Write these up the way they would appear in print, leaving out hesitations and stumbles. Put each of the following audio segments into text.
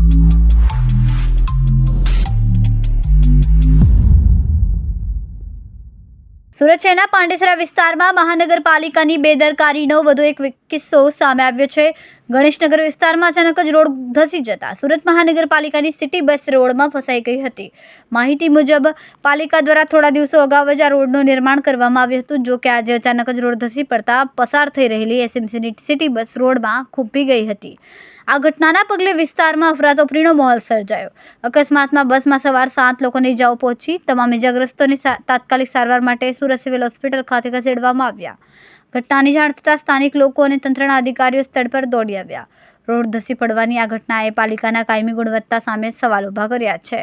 સુરત શહેરના પાંડેસરા વિસ્તારમાં મહાનગરપાલિકાની બેદરકારીનો વધુ એક કિસ્સો સામે આવ્યો છે। ગણેશનગર વિસ્તારમાં અચાનક જ રોડ ધસી જતા સુરત મહાનગરપાલિકાની સિટી બસ રોડમાં ફસાઈ ગઈ હતી। માહિતી મુજબ પાલિકા દ્વારા થોડા દિવસો અગાઉ જ આ રોડનું નિર્માણ કરવામાં આવ્યું હતું, જો કે આજે અચાનક જ રોડ ધસી પડતા પસાર થઈ રહેલી એસએમસીની સિટી બસ રોડમાં ખૂંપી ગઈ હતી। આ ઘટનાના પગલે વિસ્તારમાં અફરાતફરીનો માહોલ સર્જાયો। અકસ્માતમાં બસમાં સવાર 7 લોકોને ઇજાઓ પહોંચી। તમામ ઇજાગ્રસ્તોને તાત્કાલિક સારવાર માટે સુરત સિવિલ હોસ્પિટલ ખાતે ખસેડવામાં આવ્યા। ઘટનાની જાણ થતાં સ્થાનિક લોકો અને તંત્રના અધિકારીઓ સ્થળ પર દોડી આવ્યા। રોડ ધસી પડવાની આ ઘટનાએ પાલિકાના કાયમી ગુણવત્તા સામે સવાલ ઊભા કર્યા છે।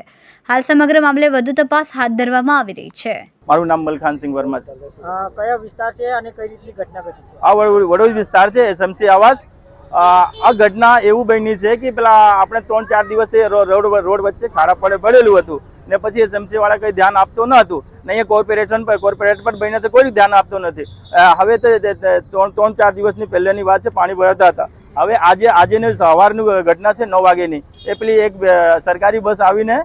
હાલ સમગ્ર મામલે વધુ તપાસ હાથ ધરવામાં આવી રહી છે। મારું નામ મલખાનસિંહ વર્મા છે। કયો વિસ્તાર છે અને કઈ રીતની ઘટના ઘટી છે? આ વડોદ વિસ્તાર છે, એસએમસી આવાસ। આ ઘટના એવું બની છે કે પેલા આપણે 3-4 દિવસથી રોડ વચ્ચે ખાડા પડેલું હતું ને પછી એસએમસી વાળા કઈ ધ્યાન આપતો ન હતું ને અહીંયા કોર્પોરેટ પર બનીને કોઈ ધ્યાન આપતો નથી। હવે તો 3-4 દિવસની પહેલાની વાત છે, પાણી ભરાતા હતા। હવે આજેની સવારની ઘટના છે 9 વાગ્યાની, એ પેલી એક સરકારી બસ આવીને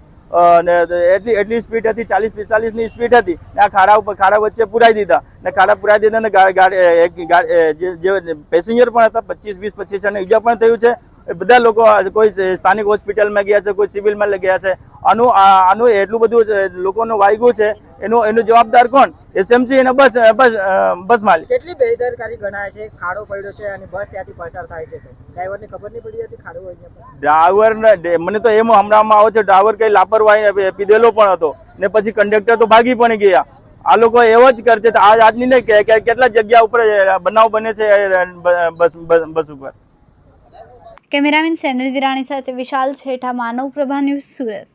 એટલી સ્પીડ હતી, 40-45ની સ્પીડ હતી, આ ખાડા વચ્ચે પુરાઈ દીધા ને જે પેસેન્જર પણ હતા 25-25 જણને ઈજા પણ થયું છે। બધા લોકો કોઈ સ્થાનિક હોસ્પિટલમાં ગયા છે, કોઈ સિવિલમાં ગયા છે। આનું એટલું બધું લોકોનું વાગ્યું છે, એનું જવાબદાર કોણ? એસએમસી અને બસ માલિક। કેટલી બેદરકારી ગણાય છે? ખાડો પડ્યો છે અને બસ ત્યાંથી પસાર થાય છે, ડ્રાઈવરને ખબર નહીં પડી હતી ખાડો હોય? ડ્રાઈવર મને તો એમ હમણાંમાં આવે છે, ડ્રાઈવર કઈ લાપરવાહી પીધેલો પણ હતો ને પછી કંડક્ટર તો ભાગી પણ ગયા। આ લોકો એવો જ કરશે। આજની ને કેટલા જગ્યા ઉપર બનાવ બને છે બસ ઉપર। કેમેરામેન સેનલ વિરાણી સાથે વિશાલ છેઠા, માનવ પ્રભા ન્યૂઝ, સુરત।